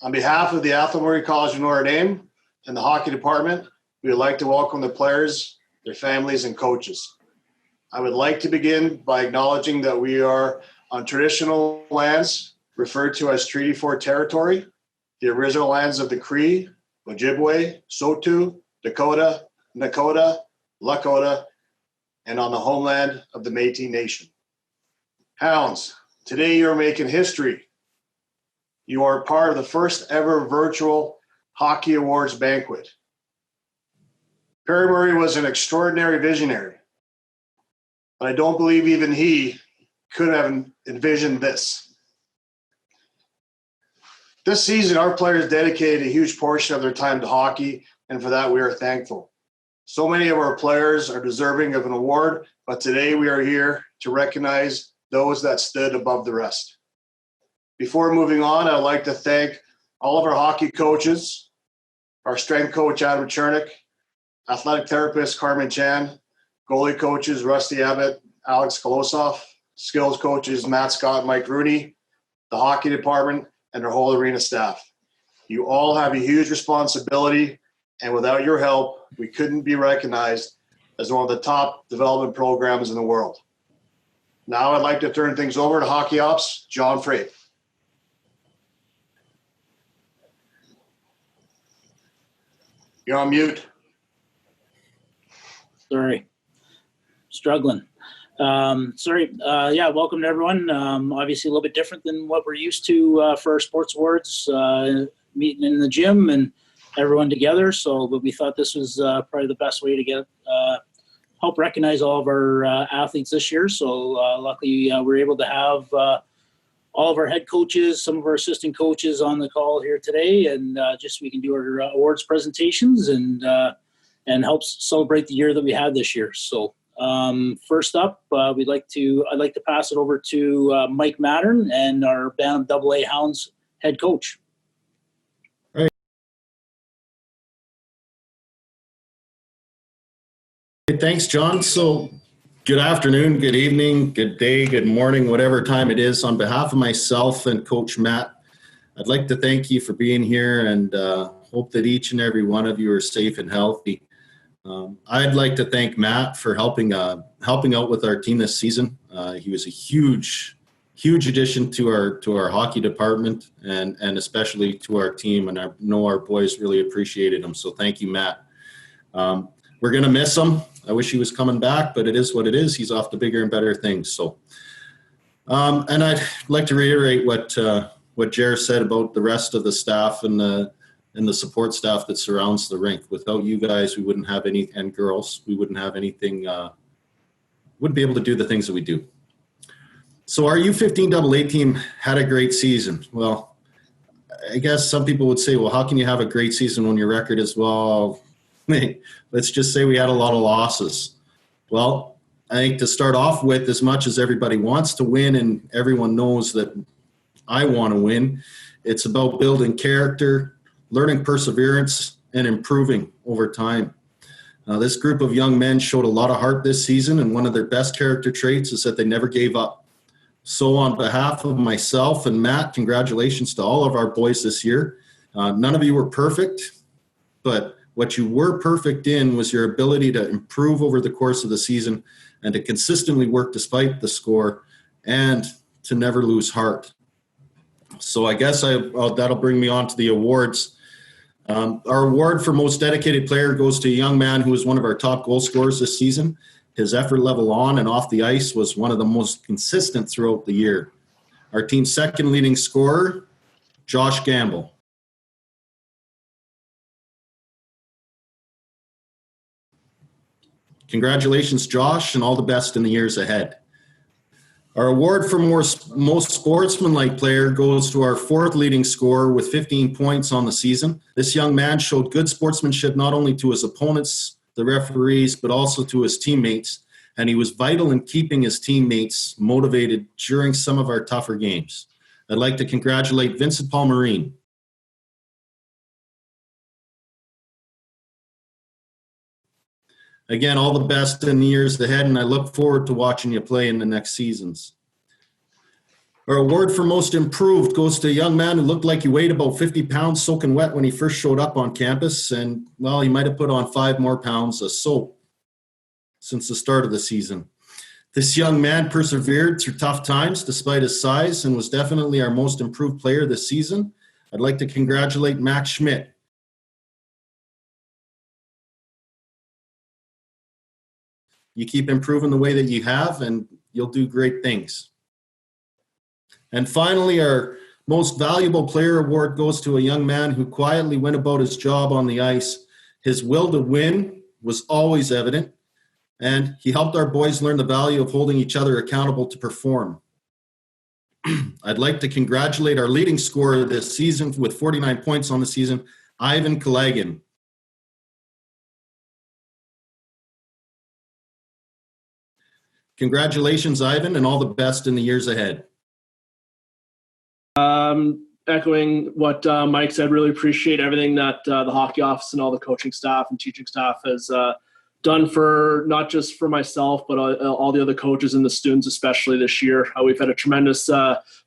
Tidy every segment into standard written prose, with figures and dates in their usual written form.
On behalf of the Athlone College of Notre Dame and the hockey department, we would like to welcome the players, their families, and coaches. I would like to begin by acknowledging that we are on traditional lands referred to as Treaty 4 territory, the original lands of the Cree, Ojibwe, Saulteaux, Dakota, Nakota, Lakota, and on the homeland of the Métis Nation. Hounds, today you are making history. You are part of the first ever virtual Hockey Awards banquet. Perry Murray was an extraordinary visionary, but I don't believe even he could have envisioned this. This season, our players dedicated a huge portion of their time to hockey, and for that we are thankful. So many of our players are deserving of an award, but today we are here to recognize those that stood above the rest. Before moving on, I'd like to thank all of our hockey coaches, our strength coach, Adam Chernick, athletic therapist, Carmen Chan, goalie coaches, Rusty Abbott, Alex Kolosoff, skills coaches, Matt Scott, and Mike Rooney, the hockey department, and our whole arena staff. You all have a huge responsibility, and without your help, we couldn't be recognized as one of the top development programs in the world. Now I'd like to turn things over to Hockey Ops, John Frey. You're on mute. Sorry. Struggling. Welcome to everyone. Obviously a little bit different than what we're used to for our sports awards, meeting in the gym and everyone together. But we thought this was probably the best way to get help recognize all of our athletes this year. Luckily we're able to have all of our head coaches, some of our assistant coaches on the call here today, and just we can do our awards presentations and help celebrate the year that we had this year. So first up, I'd like to pass it over to Mike Mattern and our Bantam AA Hounds head coach. All right. Thanks, John. So good afternoon, good evening, good day, good morning, whatever time it is. On behalf of myself and Coach Matt, I'd like to thank you for being here and hope that each and every one of you are safe and healthy. I'd like to thank Matt for helping out with our team this season. He was a huge addition to our hockey department and especially to our team, and I know our boys really appreciated him. So thank you, Matt. We're going to miss him. I wish he was coming back, but it is what it is. He's off to bigger and better things. So, and I'd like to reiterate what Jer said about the rest of the staff and the support staff that surrounds the rink. Without you guys, we wouldn't have any, and girls, we wouldn't have anything, wouldn't be able to do the things that we do. So our U15 AA team had a great season. Well, I guess some people would say, well, how can you have a great season when your record is, well, let's just say we had a lot of losses. Well, I think to start off with, as much as everybody wants to win and everyone knows that I want to win, it's about building character, learning perseverance, and improving over time. This group of young men showed a lot of heart this season, and one of their best character traits is that they never gave up. So on behalf of myself and Matt, congratulations to all of our boys this year. None of you were perfect, but what you were perfect in was your ability to improve over the course of the season and to consistently work despite the score and to never lose heart. So I guess that'll bring me on to the awards. Our award for most dedicated player goes to a young man who was one of our top goal scorers this season. His effort level on and off the ice was one of the most consistent throughout the year. Our team's second leading scorer, Josh Gamble. Congratulations, Josh, and all the best in the years ahead. Our award for most sportsmanlike player goes to our fourth leading scorer with 15 points on the season. This young man showed good sportsmanship not only to his opponents, the referees, but also to his teammates, and he was vital in keeping his teammates motivated during some of our tougher games. I'd like to congratulate Vincent Palmerine. Again, all the best in the years ahead, and I look forward to watching you play in the next seasons. Our award for most improved goes to a young man who looked like he weighed about 50 pounds soaking wet when he first showed up on campus. And, well, he might have put on 5 more pounds of soap since the start of the season. This young man persevered through tough times despite his size and was definitely our most improved player this season. I'd like to congratulate Max Schmidt. You keep improving the way that you have, and you'll do great things. And finally, our most valuable player award goes to a young man who quietly went about his job on the ice. His will to win was always evident, and he helped our boys learn the value of holding each other accountable to perform. I'd like to congratulate our leading scorer this season with 49 points on the season, Ivan Kalagan. Congratulations, Ivan, and all the best in the years ahead. Echoing what Mike said, really appreciate everything that the hockey office and all the coaching staff and teaching staff has done for not just for myself, but all the other coaches and the students, especially this year. We've had a tremendous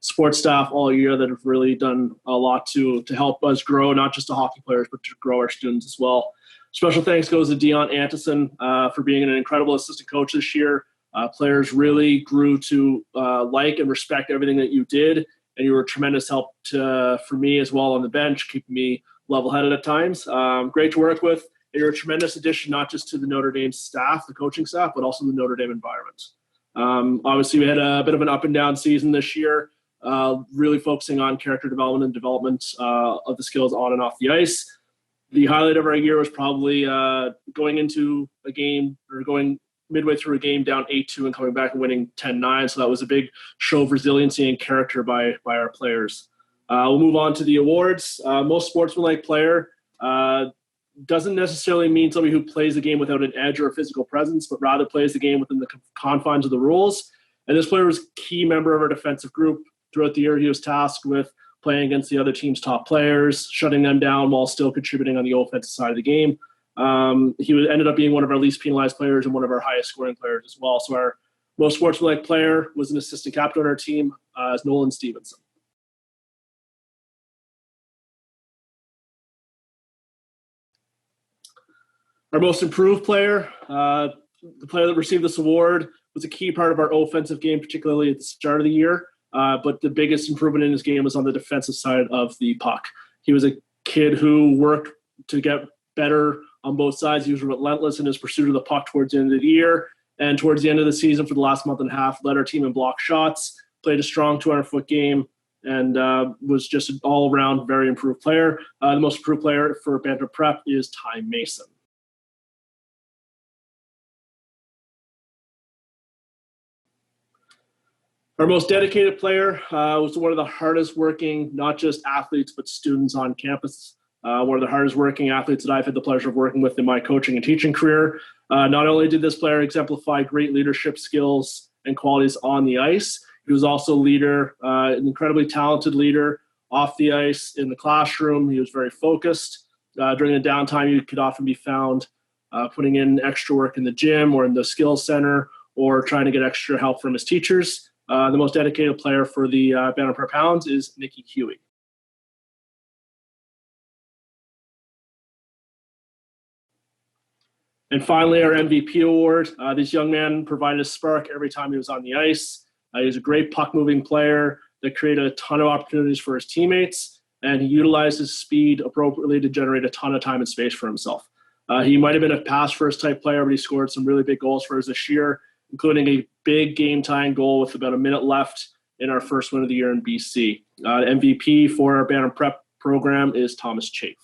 sports staff all year that have really done a lot to help us grow, not just the hockey players, but to grow our students as well. Special thanks goes to Dion Antison for being an incredible assistant coach this year. Players really grew to like and respect everything that you did. And you were a tremendous help for me as well on the bench, keeping me level-headed at times. Great to work with. And you're a tremendous addition, not just to the Notre Dame staff, the coaching staff, but also the Notre Dame environment. Obviously, we had a bit of an up-and-down season this year, really focusing on character development and development of the skills on and off the ice. The highlight of our year was probably going into a game or going midway through a game down 8-2 and coming back and winning 10-9. So that was a big show of resiliency and character by our players. We'll move on to the awards. Most sportsmanlike player doesn't necessarily mean somebody who plays the game without an edge or a physical presence, but rather plays the game within the confines of the rules. And this player was a key member of our defensive group. Throughout the year, he was tasked with playing against the other team's top players, shutting them down while still contributing on the offensive side of the game. He ended up being one of our least penalized players and one of our highest scoring players as well. So our most sportsmanlike player was an assistant captain on our team, as Nolan Stevenson. Our most improved player, the player that received this award, was a key part of our offensive game, particularly at the start of the year. But the biggest improvement in his game was on the defensive side of the puck. He was a kid who worked to get better on both sides. He was relentless in his pursuit of the puck towards the end of the year. And towards the end of the season, for the last month and a half, led our team in block shots, played a strong 200-foot game, and was just an all-around very improved player. The most improved player for Bantam Prep is Ty Mason. Our most dedicated player was one of the hardest working, not just athletes, but students on campus. One of the hardest working athletes that I've had the pleasure of working with in my coaching and teaching career. Not only did this player exemplify great leadership skills and qualities on the ice, he was also a leader, an incredibly talented leader off the ice in the classroom. He was very focused. During the downtime, you could often be found putting in extra work in the gym or in the skills center or trying to get extra help from his teachers. The most dedicated player for the Bantam Prep Hounds is Nicky. And finally, our MVP award. This young man provided a spark every time he was on the ice. He was a great puck-moving player that created a ton of opportunities for his teammates, and he utilized his speed appropriately to generate a ton of time and space for himself. He might have been a pass-first type player, but he scored some really big goals for us this year, including a big game-tying goal with about a minute left in our first win of the year in BC. MVP for our Bantam Prep program is Thomas Chafe.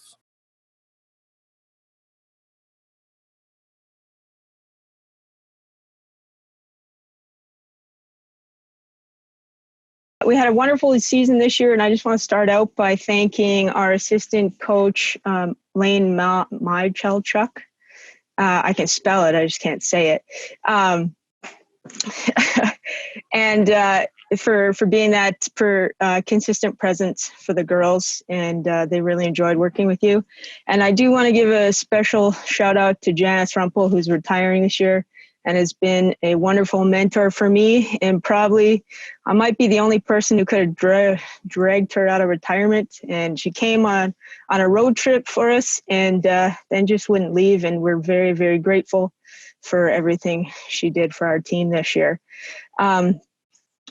We had a wonderful season this year, and I just want to start out by thanking our assistant coach, Lane Mychelchuk. I can spell it, I just can't say it. And for being that consistent presence for the girls, and they really enjoyed working with you. And I do want to give a special shout out to Janice Rumpel, who's retiring this year. and has been a wonderful mentor for me. And probably I might be the only person who could have dragged her out of retirement. And she came on a road trip for us and then just wouldn't leave. And we're very, very grateful for everything she did for our team this year.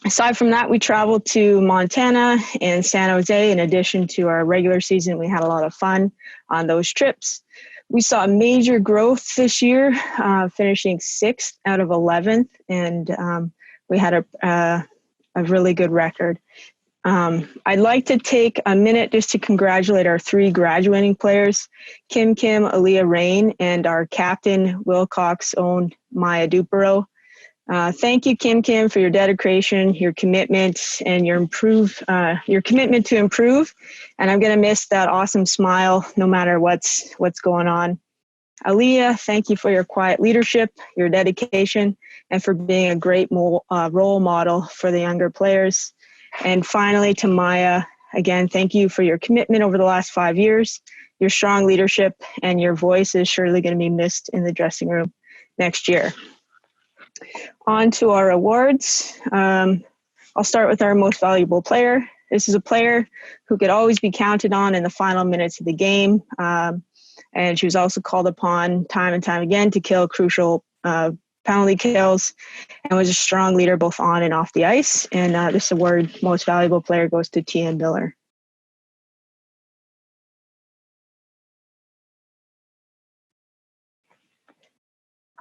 Aside from that, we traveled to Montana and San Jose. In addition to our regular season, we had a lot of fun on those trips. We saw major growth this year, finishing 6th out of 11th, and we had a really good record. I'd like to take a minute just to congratulate our 3 graduating players, Kim, Eliyah, Raine, and our captain, Wilcox-owned Maya Dupero. Thank you, Kim, for your dedication, your commitment, and your commitment to improve. And I'm going to miss that awesome smile no matter what's going on. Eliyah, thank you for your quiet leadership, your dedication, and for being a great role model for the younger players. And finally, to Maya, again, thank you for your commitment over the last 5 years, your strong leadership, and your voice is surely going to be missed in the dressing room next year. On to our awards. I'll start with our most valuable player. This is a player who could always be counted on in the final minutes of the game. And she was also called upon time and time again to kill crucial penalty kills and was a strong leader both on and off the ice. And this award, most valuable player, goes to T.M. Miller.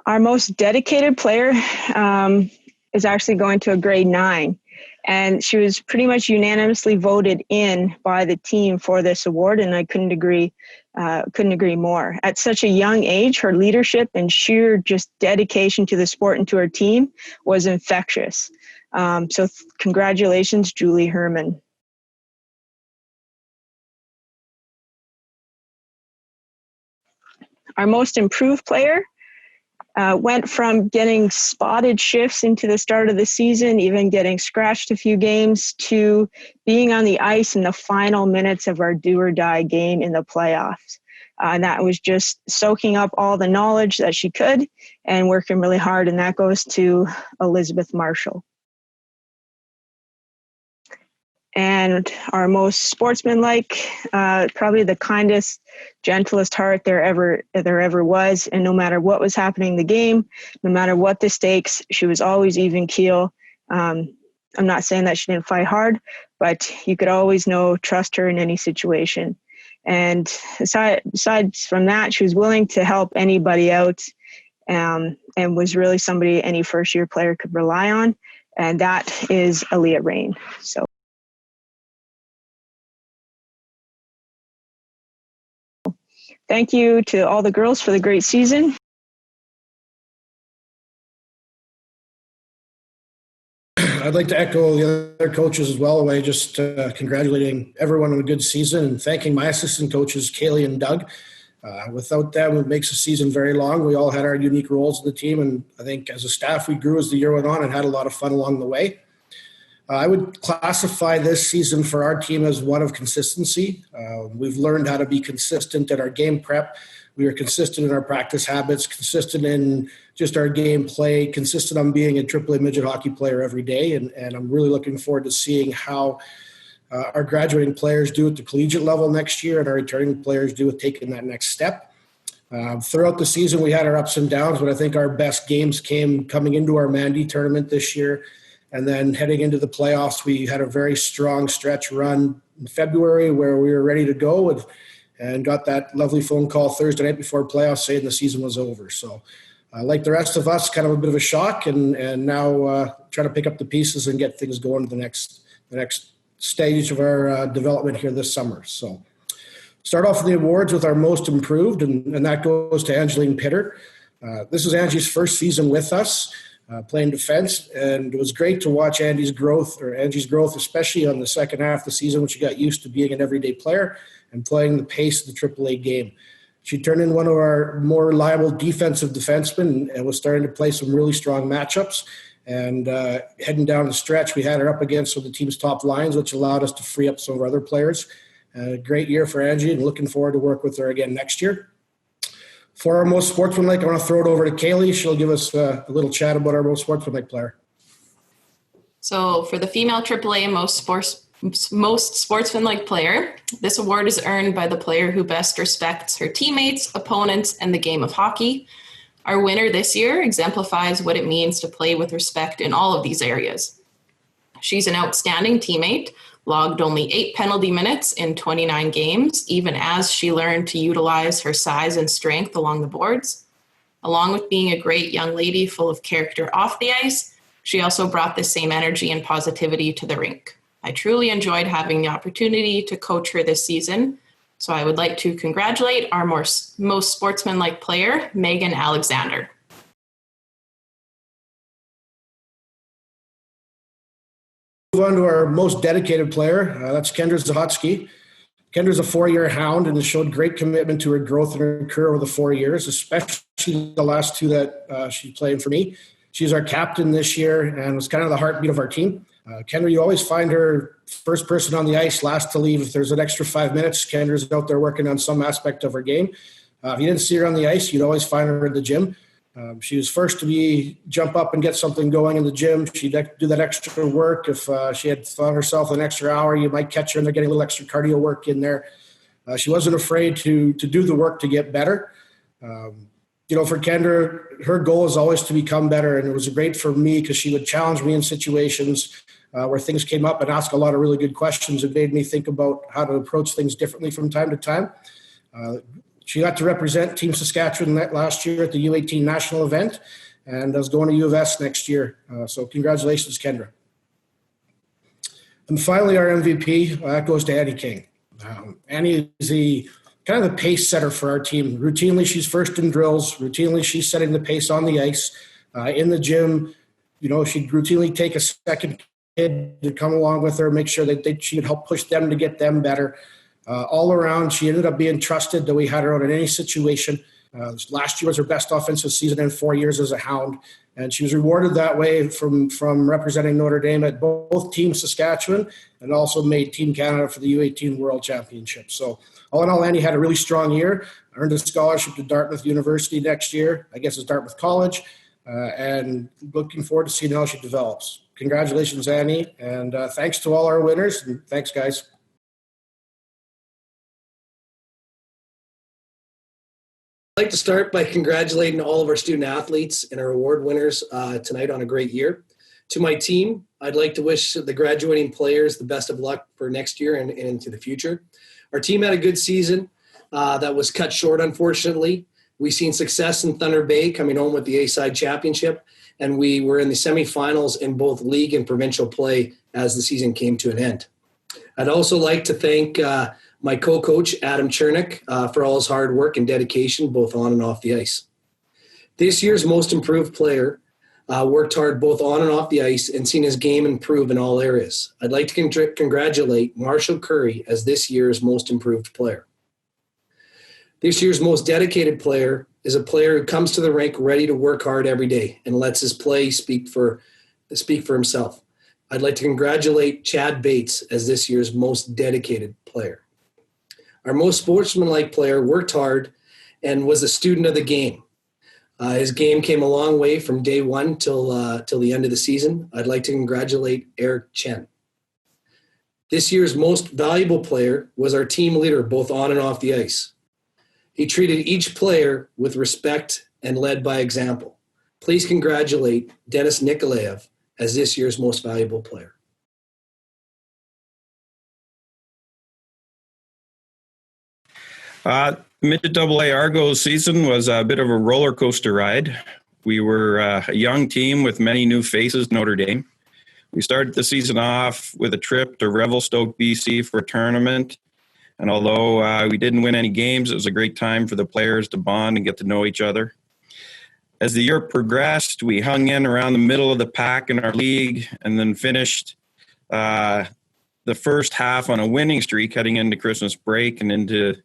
Our most dedicated player is actually going to a grade 9. And she was pretty much unanimously voted in by the team for this award. And I couldn't agree more. At such a young age, her leadership and sheer just dedication to the sport and to her team was infectious. So congratulations, Julie Herman. Our most improved player went from getting spotted shifts into the start of the season, even getting scratched a few games, to being on the ice in the final minutes of our do-or-die game in the playoffs. And that was just soaking up all the knowledge that she could and working really hard, and that goes to Elizabeth Marshall. And our most sportsmanlike, probably the kindest, gentlest heart there ever was. And no matter what was happening in the game, no matter what the stakes, she was always even keel. I'm not saying that she didn't fight hard, but you could always trust her in any situation. And besides from that, she was willing to help anybody out, and was really somebody any first-year player could rely on. And that is Eliyah Raine. So. Thank you to all the girls for the great season. I'd like to echo the other coaches as well by just congratulating everyone on a good season and thanking my assistant coaches, Kaylee and Doug. Without them, it makes the season very long. We all had our unique roles in the team, and I think as a staff, we grew as the year went on and had a lot of fun along the way. I would classify this season for our team as one of consistency. We've learned how to be consistent at our game prep. We are consistent in our practice habits, consistent in just our game play, consistent on being a AAA midget hockey player every day. And I'm really looking forward to seeing how our graduating players do at the collegiate level next year and our returning players do with taking that next step. Throughout the season, we had our ups and downs, but I think our best games came coming into our Mandy tournament this year. And then heading into the playoffs, we had a very strong stretch run in February where we were ready to go and got that lovely phone call Thursday night before playoffs saying the season was over. So like the rest of us, kind of a bit of a shock, and now trying to pick up the pieces and get things going to the next stage of our development here this summer. So start off with the awards with our most improved, and that goes to Angeline Pitter. This is Angie's first season with us. Playing defense, and it was great to watch Angie's growth, especially on the second half of the season when she got used to being an everyday player and playing the pace of the AAA game. She turned in one of our more reliable defensive defensemen and was starting to play some really strong matchups. And heading down the stretch, we had her up against some of the team's top lines, which allowed us to free up some of our other players. A great year for Angie, and looking forward to work with her again next year. For our most sportsmanlike, I want to throw it over to Kaylee. She'll give us a little chat about our most sportsmanlike player. So for the female AAA most sportsmanlike player, this award is earned by the player who best respects her teammates, opponents, and the game of hockey. Our winner this year exemplifies what it means to play with respect in all of these areas. She's an outstanding teammate, logged only 8 penalty minutes in 29 games, even as she learned to utilize her size and strength along the boards. Along with being a great young lady full of character off the ice, she also brought the same energy and positivity to the rink. I truly enjoyed having the opportunity to coach her this season, so I would like to congratulate our most sportsmanlike player, Megan Alexander. Move on to our most dedicated player. That's Kendra Zuchotzki. Kendra's a 4-year Hound and has showed great commitment to her growth and her career over the 4 years, especially the last 2 that she's playing for me. She's our captain this year and was kind of the heartbeat of our team. Kendra, you always find her first person on the ice, last to leave. If there's an extra 5 minutes, Kendra's out there working on some aspect of her game. If you didn't see her on the ice, you'd always find her at the gym. She was first to jump up and get something going in the gym. She'd do that extra work. If she had found herself an extra hour, you might catch her in there getting a little extra cardio work in there. She wasn't afraid to do the work to get better. For Kendra, her goal is always to become better, and it was great for me because she would challenge me in situations where things came up and ask a lot of really good questions. It made me think about how to approach things differently from time to time. She got to represent Team Saskatchewan last year at the U18 national event and is going to U of S next year. So congratulations, Kendra. And finally, our MVP, that goes to Annie King. Annie is kind of the pace setter for our team. Routinely, she's first in drills. Routinely, she's setting the pace on the ice. In the gym, she'd routinely take a second kid to come along with her, make sure that she would help push them to get them better. All around, she ended up being trusted that we had her out in any situation. Last year was her best offensive season in 4 years as a Hound, and she was rewarded that way from representing Notre Dame at both Team Saskatchewan and also made Team Canada for the U18 World Championship. So all in all, Annie had a really strong year, earned a scholarship to Dartmouth University next year. I guess it's Dartmouth College, and looking forward to seeing how she develops. Congratulations, Annie, and thanks to all our winners, and thanks, guys. I'd like to start by congratulating all of our student athletes and our award winners tonight on a great year. To my team, I'd like to wish the graduating players the best of luck for next year and into the future. Our team had a good season that was cut short, unfortunately. We've seen success in Thunder Bay coming home with the A-Side Championship, and we were in the semifinals in both league and provincial play as the season came to an end. I'd also like to thank my co-coach, Adam Chernick, for all his hard work and dedication, both on and off the ice. This year's most improved player worked hard both on and off the ice and seen his game improve in all areas. I'd like to congratulate Marshall Curri as this year's most improved player. This year's most dedicated player is a player who comes to the rink ready to work hard every day and lets his play speak for himself. I'd like to congratulate Chad Bates as this year's most dedicated player. Our most sportsmanlike player worked hard and was a student of the game. His game came a long way from day one till the end of the season. I'd like to congratulate Eric Chen. This year's most valuable player was our team leader, both on and off the ice. He treated each player with respect and led by example. Please congratulate Denis Nikolaev as this year's most valuable player. Midget AA Argo season was a bit of a roller coaster ride. We were a young team with many new faces, Notre Dame. We started the season off with a trip to Revelstoke, BC for a tournament. And although we didn't win any games, it was a great time for the players to bond and get to know each other. As the year progressed, we hung in around the middle of the pack in our league and then finished the first half on a winning streak heading into Christmas break and into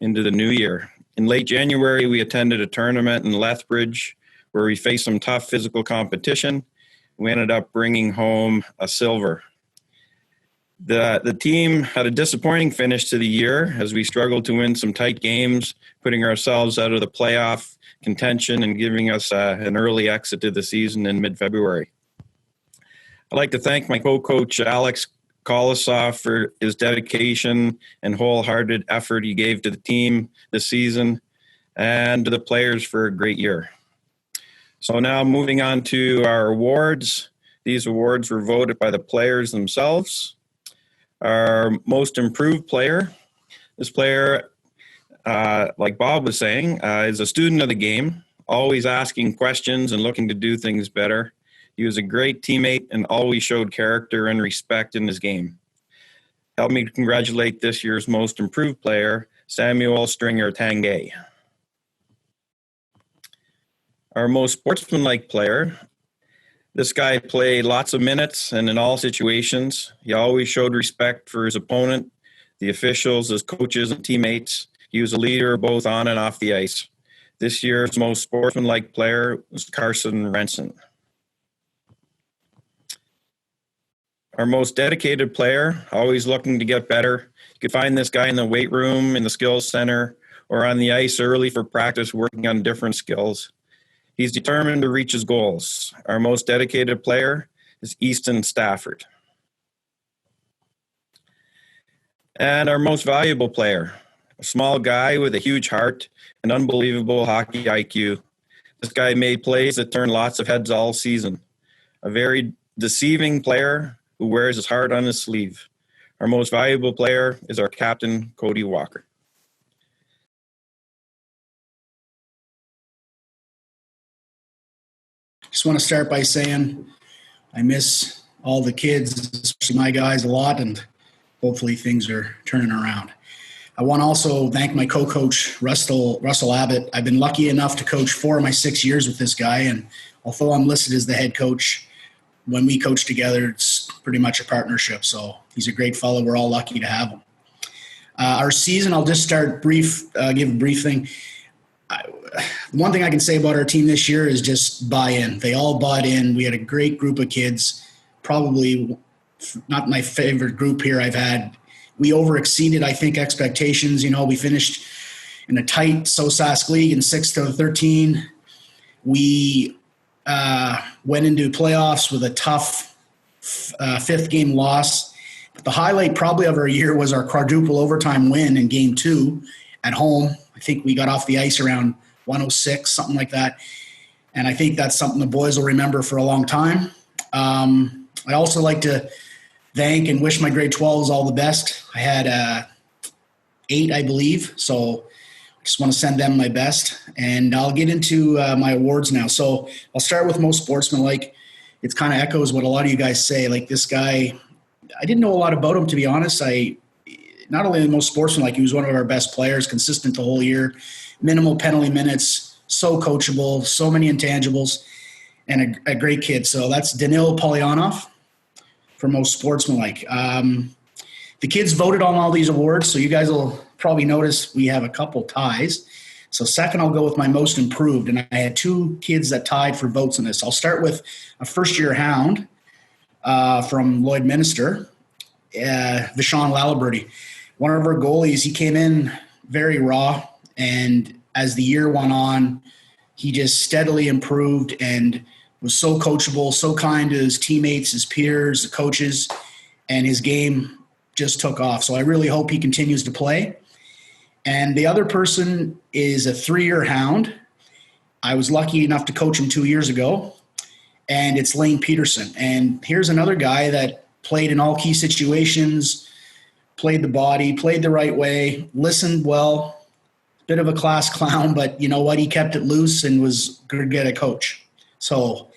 the new year. In late January, we attended a tournament in Lethbridge where we faced some tough physical competition. We ended up bringing home a silver. The team had a disappointing finish to the year as we struggled to win some tight games, putting ourselves out of the playoff contention and giving us an early exit to the season in mid-February. I'd like to thank my co-coach Alex Kolosoff for his dedication and wholehearted effort he gave to the team this season, and to the players for a great year. So now moving on to our awards. These awards were voted by the players themselves. Our most improved player. This player, like Bob was saying, is a student of the game, always asking questions and looking to do things better. He was a great teammate and always showed character and respect in his game. Help me congratulate this year's most improved player, Samuel Stringer-Tanguay. Our most sportsmanlike player. This guy played lots of minutes and in all situations. He always showed respect for his opponent, the officials, his coaches, and teammates. He was a leader both on and off the ice. This year's most sportsmanlike player was Carson Reinson. Our most dedicated player, always looking to get better. You could find this guy in the weight room, in the skills center, or on the ice early for practice working on different skills. He's determined to reach his goals. Our most dedicated player is Easton Stafford. And our most valuable player, a small guy with a huge heart and unbelievable hockey IQ. This guy made plays that turned lots of heads all season. A very deceiving player who wears his heart on his sleeve. Our most valuable player is our captain, Cody Walker. Just want to start by saying I miss all the kids, especially my guys, a lot, and hopefully things are turning around. I want to also thank my co-coach, Russell Abbott. I've been lucky enough to coach 4 of my 6 years with this guy, and although I'm listed as the head coach, when we coach together, it's pretty much a partnership. So he's a great fellow. We're all lucky to have him. Our season, I'll just start give a brief thing. One thing I can say about our team this year is just buy-in. They all bought in. We had a great group of kids, probably not my favorite group here I've had. We over-exceeded, I think, expectations. You know, we finished in a tight SOSASC league in 6-13. We went into playoffs with a tough 5th game loss. But the highlight probably of our year was our quadruple overtime win in game 2 at home. I think we got off the ice around 106, something like that. And I think that's something the boys will remember for a long time. I also like to thank and wish my grade 12s all the best. I had 8, I believe. So I just want to send them my best. And I'll get into my awards now. So I'll start with most sportsmanlike. It kind of echoes what a lot of you guys say. Like this guy, I didn't know a lot about him, to be honest. Not only the most sportsmanlike, he was one of our best players, consistent the whole year, minimal penalty minutes, so coachable, so many intangibles, and a great kid. So that's Danil Polyanov for most sportsmanlike. The kids voted on all these awards, so you guys will probably notice we have a couple ties. So second, I'll go with my most improved, and I had 2 kids that tied for votes in this. I'll start with a first-year Hound from Lloydminster, Vishon Laliberty. One of our goalies, he came in very raw, and as the year went on, he just steadily improved and was so coachable, so kind to his teammates, his peers, the coaches, and his game just took off. So I really hope he continues to play. And the other person is a 3-year Hound. I was lucky enough to coach him 2 years ago, and it's Lane Peterson. And here's another guy that played in all key situations, played the body, played the right way, listened well, bit of a class clown, but you know what? He kept it loose and was good at a coach. So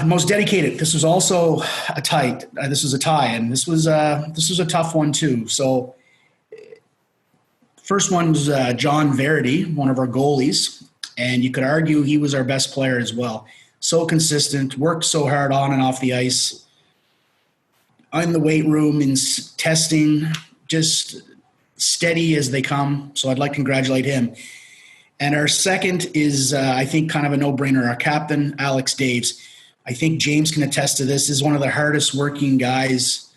most dedicated. This was also a tie, and this was a tough one too. So first one was John Verity, one of our goalies, and you could argue he was our best player as well. So consistent, worked so hard on and off the ice, in the weight room, in testing, just steady as they come. So I'd like to congratulate him. And our second is, I think, kind of a no-brainer, our captain, Alex Daves. I think James can attest to this. This is one of the hardest working guys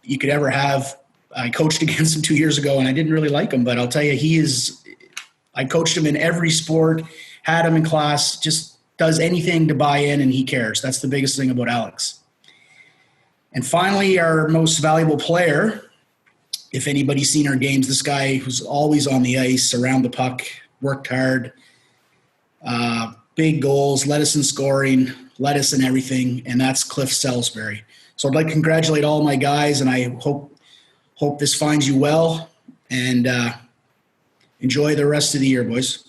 you could ever have. I coached against him 2 years ago, and I didn't really like him, but I'll tell you, I coached him in every sport, had him in class, just does anything to buy in, and he cares. That's the biggest thing about Alex. And finally, our most valuable player, if anybody's seen our games, this guy who's always on the ice, around the puck, worked hard, big goals, led us in scoring, led us in everything, and that's Cliff Salisbury. So I'd like to congratulate all my guys, and I hope this finds you well, and enjoy the rest of the year, boys.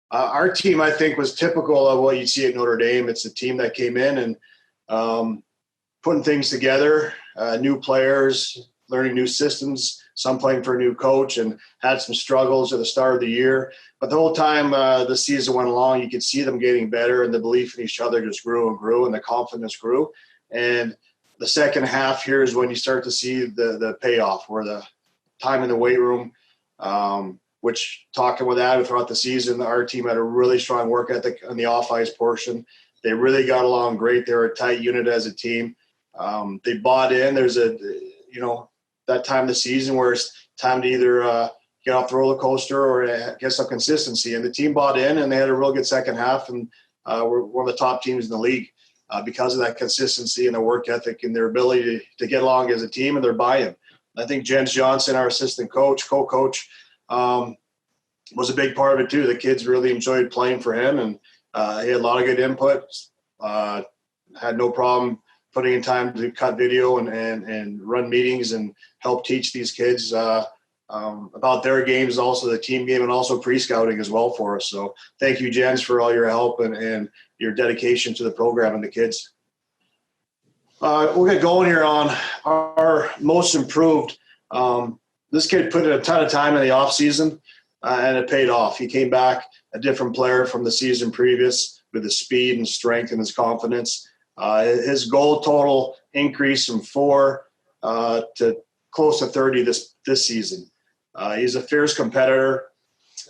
Our team, I think, was typical of what you'd see at Notre Dame. It's a team that came in and putting things together, new players, learning new systems, some playing for a new coach, and had some struggles at the start of the year. But the whole time the season went along, you could see them getting better, and the belief in each other just grew and grew, and the confidence grew. And the second half here is when you start to see the payoff, where the time in the weight room, which talking with Adam throughout the season, our team had a really strong work ethic on the off-ice portion. They really got along great. They were a tight unit as a team. They bought in. There's that time of the season where it's time to either get off the roller coaster or get some consistency. And the team bought in, and they had a real good second half, and we're one of the top teams in the league because of that consistency and their work ethic and their ability to get along as a team and their buy-in. I think Jens Johnson, our assistant coach, co-coach, was a big part of it too. The kids really enjoyed playing for him, and he had a lot of good input. Had no problem putting in time to cut video and run meetings and help teach these kids about their games, also the team game, and also pre-scouting as well for us. So thank you, Jens, for all your help and your dedication to the program and the kids. We'll get going here on our most improved. This kid put in a ton of time in the off season, and it paid off. He came back a different player from the season previous with his speed and strength and his confidence. His goal total increased from 4 to close to 30 this season. He's a fierce competitor,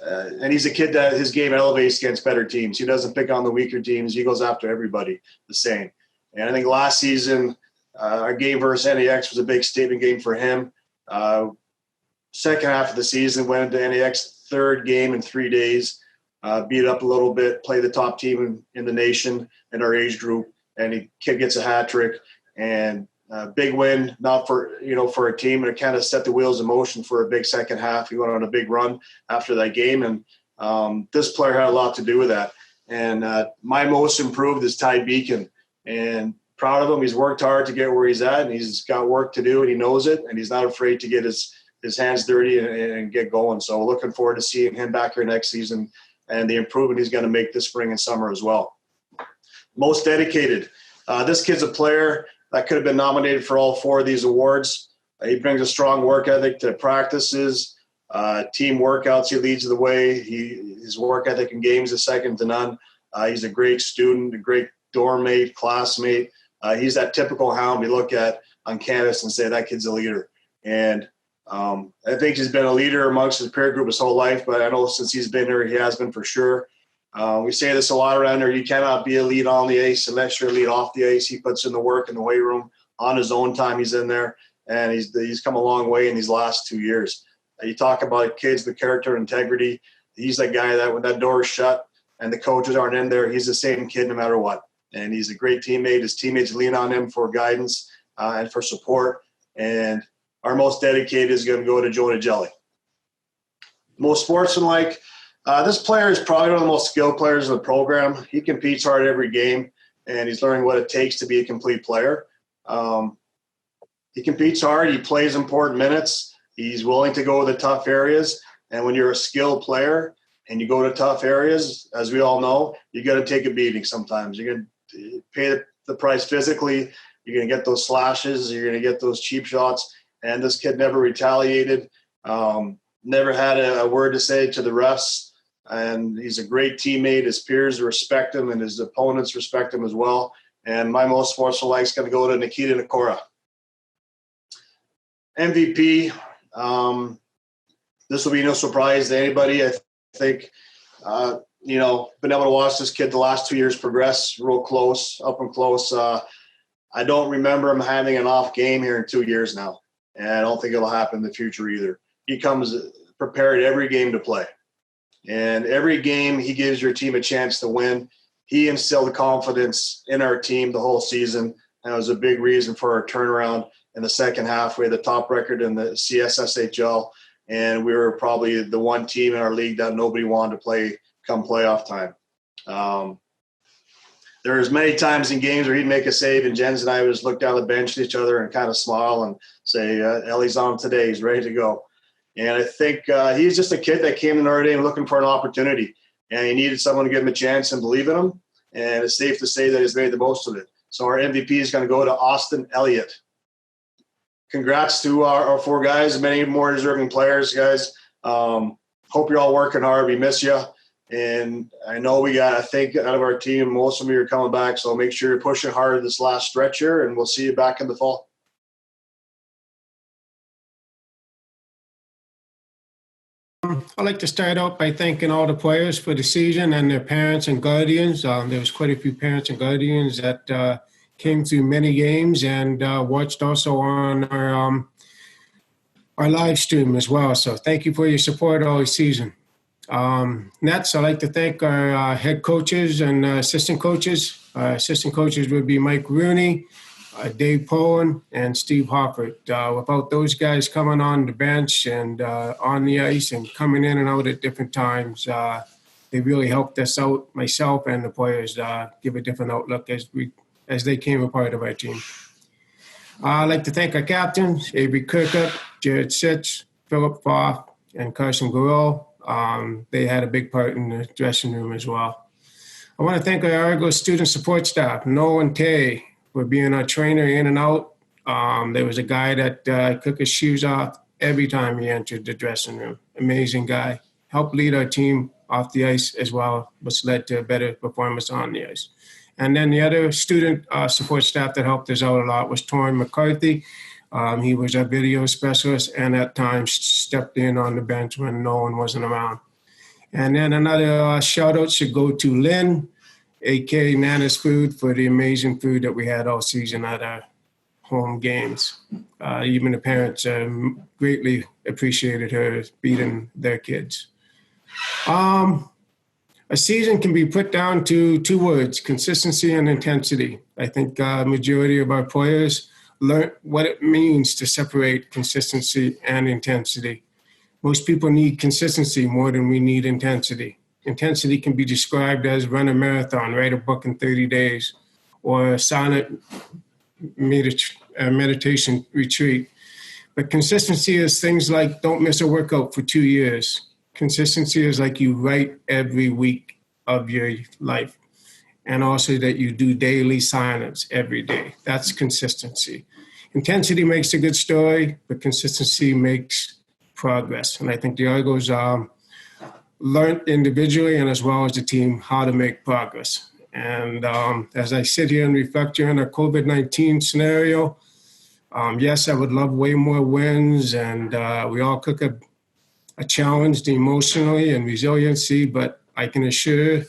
and he's a kid that his game elevates against better teams. He doesn't pick on the weaker teams. He goes after everybody the same. And I think last season, our game versus NAX was a big statement game for him. Second half of the season, went into NAX third game in 3 days, beat up a little bit, play the top team in the nation in our age group, and kid gets a hat trick and big win, not for a team, and it kind of set the wheels in motion for a big second half. He went on a big run after that game, and this player had a lot to do with that. And my most improved is Ty Beacon, and proud of him. He's worked hard to get where he's at, and he's got work to do, and he knows it, and he's not afraid to get his hands dirty and get going. So looking forward to seeing him back here next season and the improvement he's going to make this spring and summer as well. Most dedicated. This kid's a player that could have been nominated for all 4 of these awards. He brings a strong work ethic to practices, team workouts. He leads the way. His work ethic in games is second to none. He's a great student, a great dorm mate, classmate. He's that typical Hound we look at on campus and say that kid's a leader. And I think he's been a leader amongst his peer group his whole life, but I know since he's been here, he has been for sure. We say this a lot around here. You cannot be a lead on the ice unless you're a lead off the ice. He puts in the work in the weight room on his own time. He's in there, and he's come a long way in these last 2 years. You talk about kids with character and integrity. He's that guy that when that door is shut and the coaches aren't in there, he's the same kid no matter what. And he's a great teammate. His teammates lean on him for guidance and for support. And our most dedicated is going to go to Jonah Jelly. Most sportsmanlike. This player is probably one of the most skilled players in the program. He competes hard every game, and he's learning what it takes to be a complete player. He competes hard. He plays important minutes. He's willing to go to the tough areas. And when you're a skilled player and you go to tough areas, as we all know, you got to take a beating sometimes. You're going to pay the price physically. You're going to get those slashes. You're going to get those cheap shots. And this kid never retaliated, never had a word to say to the refs. And he's a great teammate. His peers respect him, and his opponents respect him as well. And my most sportsmanlike is going to go to Nikita Nakora. MVP. This will be no surprise to anybody. I think been able to watch this kid the last 2 years progress real close, up and close. I don't remember him having an off game here in 2 years now, and I don't think it'll happen in the future either. He comes prepared every game to play, and every game he gives your team a chance to win. He instilled confidence in our team the whole season, and it was a big reason for our turnaround in the second half. We had the top record in the CSSHL, and we were probably the one team in our league that nobody wanted to play come playoff time. There was many times in games where he'd make a save, and Jens and I would just look down the bench at each other and kind of smile and say, Ellie's on today. He's ready to go. And I think he's just a kid that came to Notre Dame looking for an opportunity, and he needed someone to give him a chance and believe in him. And it's safe to say that he's made the most of it. So our MVP is going to go to Austin Elliott. Congrats to our 4 guys, many more deserving players, guys. Hope you're all working hard. We miss you. And I know we got, I think, out of our team, most of you are coming back. So make sure you're pushing hard this last stretch here, and we'll see you back in the fall. I'd like to start out by thanking all the players for the season and their parents and guardians. There was quite a few parents and guardians that came through many games and watched also on our live stream as well. So thank you for your support all season. Next, I'd like to thank our head coaches and assistant coaches. Our assistant coaches would be Mike Rooney, Dave Poland, and Steve Hoffert. Without those guys coming on the bench and on the ice and coming in and out at different times, they really helped us out, myself and the players, give a different outlook as they came a part of our team. I'd like to thank our captains, Avery Kirkup, Jared Sitz, Philip Foff, and Carson Garreau. They had a big part in the dressing room as well. I want to thank our Argos student support staff, Nolan Tay, for being our trainer in and out. There was a guy that took his shoes off every time he entered the dressing room. Amazing guy. Helped lead our team off the ice as well, which led to a better performance on the ice. And then the other student support staff that helped us out a lot was Torrin McCarthy. He was our video specialist and at times stepped in on the bench when no one wasn't around. And then another shout out should go to Lynn, a.k.a. Nana's Food, for the amazing food that we had all season at our home games. Even the parents greatly appreciated her beating their kids. A season can be put down to 2 words, consistency and intensity. I think majority of our players learn what it means to separate consistency and intensity. Most people need consistency more than we need intensity. Intensity can be described as run a marathon, write a book in 30 days, or a silent meditation retreat. But consistency is things like don't miss a workout for 2 years. Consistency is like you write every week of your life. And also that you do daily silence every day. That's consistency. Intensity makes a good story, but consistency makes progress. And I think the Argos learned individually and as well as the team how to make progress. And as I sit here and reflect here on our COVID-19 scenario, yes, I would love way more wins, and we all took a challenge emotionally and resiliency, but I can assure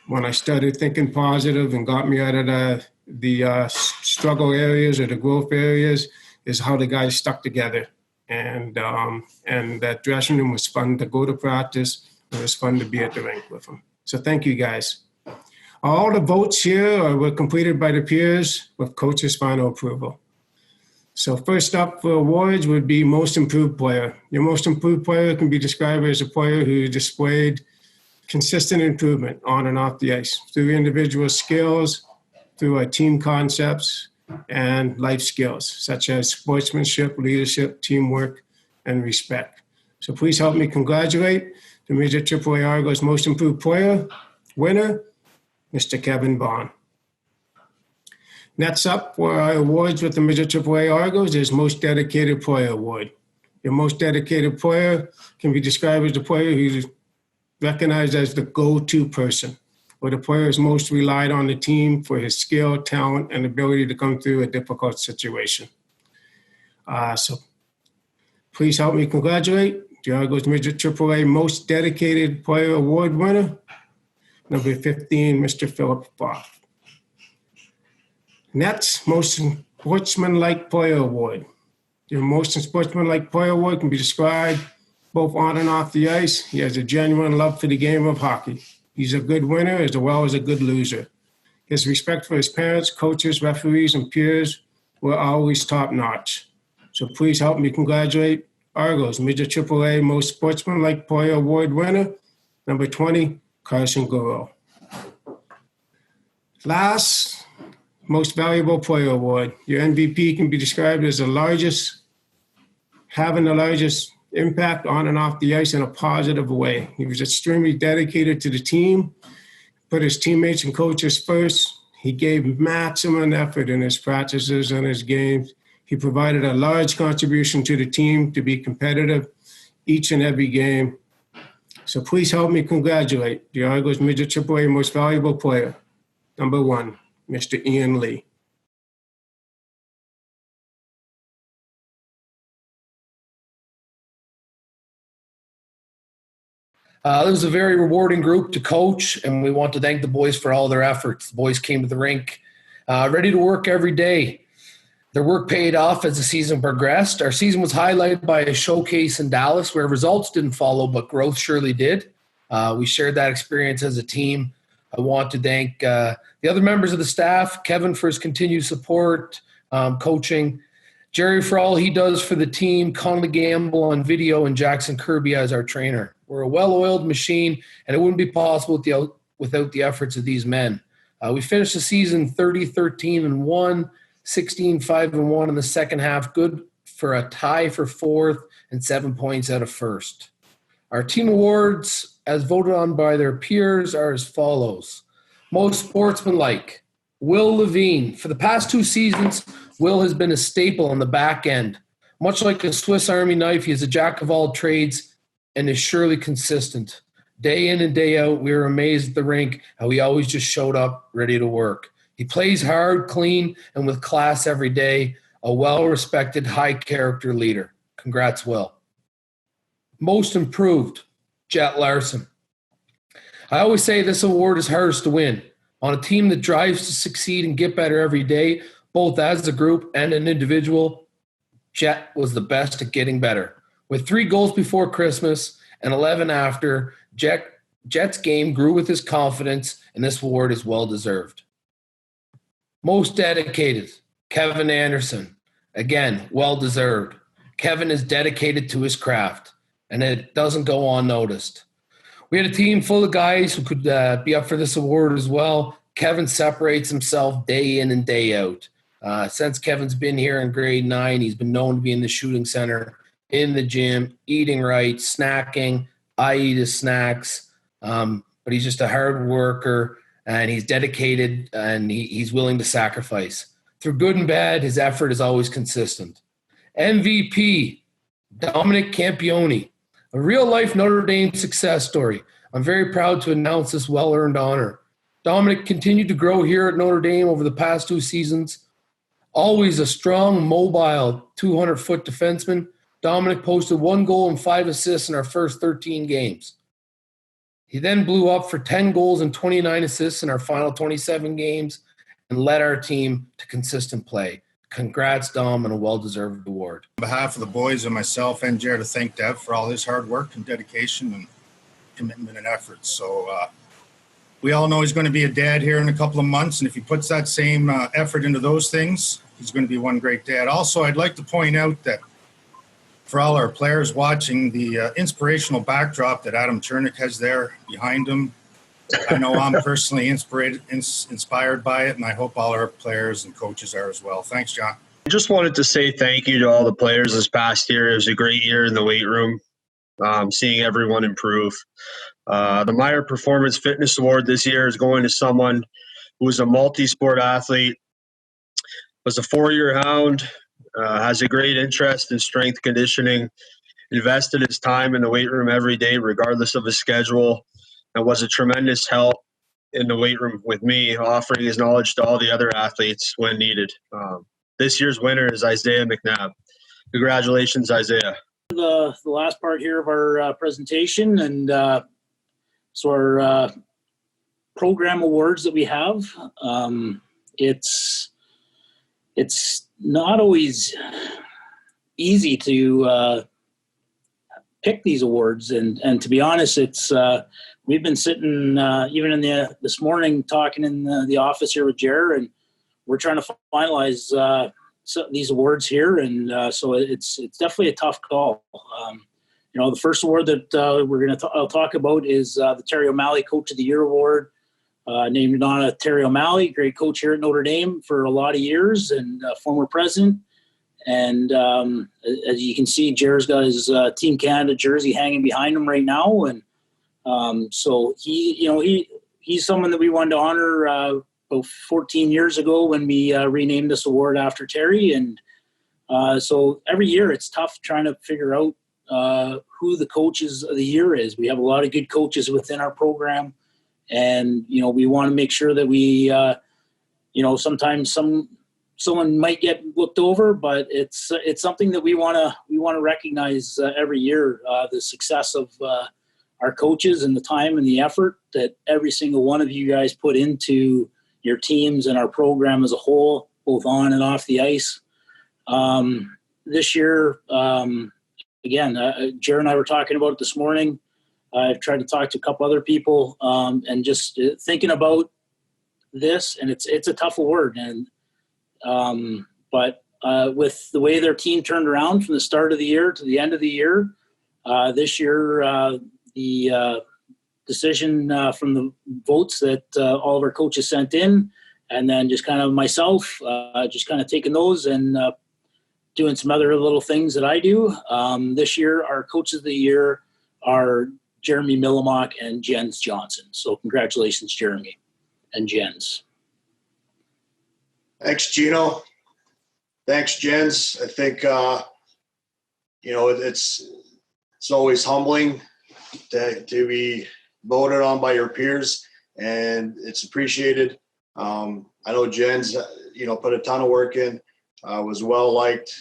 when I started thinking positive and got me out of the struggle areas or the growth areas is how the guys stuck together. And that dressing room was fun to go to practice. It was fun to be at the rink with them. So thank you, guys. All the votes here were completed by the peers with coach's final approval. So first up for awards would be most improved player. Your most improved player can be described as a player who displayed consistent improvement on and off the ice through individual skills, through our team concepts, and life skills, such as sportsmanship, leadership, teamwork, and respect. So please help me congratulate the Midget AAA Argos Most Improved Player winner, Mr. Kevin Bond. Next up for our awards with the Midget AAA Argos is Most Dedicated Player Award. Your most dedicated player can be described as the player who's recognized as the go-to person, or the player is most relied on the team for his skill, talent, and ability to come through a difficult situation. So please help me congratulate the Argos Midget AAA Most Dedicated Player Award winner, number 15, Mr. Philip Foth. Nets Most Sportsmanlike Player Award. The Most Sportsmanlike Player Award can be described both on and off the ice. He has a genuine love for the game of hockey. He's a good winner as well as a good loser. His respect for his parents, coaches, referees, and peers were always top-notch. So please help me congratulate Argos Midget AAA Most Sportsmanlike Player Award winner, number 20, Carson. Last, Most Valuable Player Award. Your MVP can be described as having the largest impact on and off the ice in a positive way. He was extremely dedicated to the team, put his teammates and coaches first. He gave maximum effort in his practices and his games. He provided a large contribution to the team to be competitive each and every game. So please help me congratulate the Argos Midget AAA Most Valuable Player, number 1, Mr. Ian Lee. It was a very rewarding group to coach, and we want to thank the boys for all their efforts. The boys came to the rink ready to work every day. Their work paid off as the season progressed. Our season was highlighted by a showcase in Dallas where results didn't follow, but growth surely did. We shared that experience as a team. I want to thank the other members of the staff, Kevin for his continued support, coaching, Jerry for all he does for the team, Conley Gamble on video, and Jackson Kirby as our trainer. We're a well-oiled machine, and it wouldn't be possible without the efforts of these men. We finished the season 30-13-1, 16-5-1 in the second half, good for a tie for fourth and 7 points out of first. Our team awards, as voted on by their peers, are as follows. Most Sportsmanlike, Will Levine. For the past 2 seasons, Will has been a staple on the back end. Much like a Swiss Army knife, he is a jack of all trades and is surely consistent. Day in and day out, we were amazed at the rink how he always just showed up ready to work. He plays hard, clean, and with class every day, a well-respected, high-character leader. Congrats, Will. Most Improved, Jet Larson. I always say this award is hardest to win. On a team that drives to succeed and get better every day, both as a group and an individual, Jet was the best at getting better. With 3 goals before Christmas and 11 after, Jet's game grew with his confidence, and this award is well-deserved. Most Dedicated, Kevin Anderson. Again, well-deserved. Kevin is dedicated to his craft, and it doesn't go unnoticed. We had a team full of guys who could be up for this award as well. Kevin separates himself day in and day out. Since Kevin's been here in grade 9, he's been known to be in the shooting center, in the gym, eating right, snacking. I eat his snacks. But he's just a hard worker, and he's dedicated, and he's willing to sacrifice. Through good and bad, his effort is always consistent. MVP, Dominic Campione. A real-life Notre Dame success story. I'm very proud to announce this well-earned honor. Dominic continued to grow here at Notre Dame over the past 2 seasons. Always a strong, mobile, 200-foot defenseman, Dominic posted 1 goal and 5 assists in our first 13 games. He then blew up for 10 goals and 29 assists in our final 27 games and led our team to consistent play. Congrats, Dom, on a well-deserved award. On behalf of the boys and myself and Jared, to thank Dev for all his hard work and dedication and commitment and effort. So we all know he's going to be a dad here in a couple of months, and if he puts that same effort into those things, he's going to be one great dad. Also, I'd like to point out that for all our players watching, the inspirational backdrop that Adam Chernick has there behind him, I know I'm personally inspired by it, and I hope all our players and coaches are as well. Thanks, John. I just wanted to say thank you to all the players this past year. It was a great year in the weight room, seeing everyone improve. The Meyer Performance Fitness Award this year is going to someone who was a multi-sport athlete, was a 4-year Hound, has a great interest in strength conditioning, invested his time in the weight room every day regardless of his schedule, and was a tremendous help in the weight room with me, offering his knowledge to all the other athletes when needed. This year's winner is Isaiah McNabb. Congratulations, Isaiah. the last part here of our presentation, and so our program awards that we have. It's not always easy to pick these awards, and to be honest, it's we've been sitting even in this morning talking in the office here with Jer, and we're trying to finalize these awards here, and so it's definitely a tough call. The first award that I'll talk about is the Terry O'Malley Coach of the Year Award, named Donna Terry O'Malley, great coach here at Notre Dame for a lot of years, and former president. And as you can see, Jer's got his Team Canada jersey hanging behind him right now, and so he's someone that we wanted to honor about 14 years ago when we renamed this award after Terry. And so every year it's tough trying to figure out who the coaches of the year is. We have a lot of good coaches within our program, and we want to make sure that we sometimes someone might get looked over, but it's something that we want to recognize every year, the success of our coaches and the time and the effort that every single one of you guys put into your teams and our program as a whole, both on and off the ice. This year, again, Jared and I were talking about it this morning. I've tried to talk to a couple other people, and just thinking about this, and it's a tough award. And but with the way their team turned around from the start of the year to the end of the year, this year the decision from the votes that all of our coaches sent in, and then just kind of myself, just kind of taking those and doing some other little things that I do. This year, our coaches of the year are Jeremy Millimock and Jens Johnson. So congratulations, Jeremy and Jens. Thanks, Gino. Thanks, Jens. I think, it's always humbling to be voted on by your peers, and it's appreciated. I know Jens, put a ton of work in, was well liked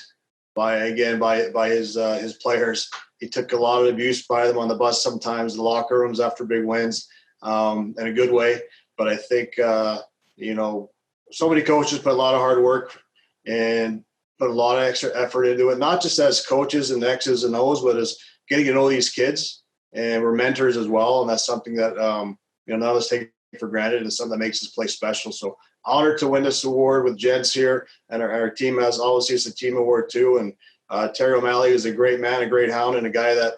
by his players. He took a lot of abuse by them on the bus sometimes, the locker rooms after big wins, in a good way. But I think, so many coaches put a lot of hard work and put a lot of extra effort into it, not just as coaches and X's and O's, but as getting to know these kids. And we're mentors as well. And that's something that, none of us take for granted, and something that makes this place special. So honored to win this award with Jens here. And our team has, obviously, it's a team award too. And Terry O'Malley is a great man, a great hound, and a guy that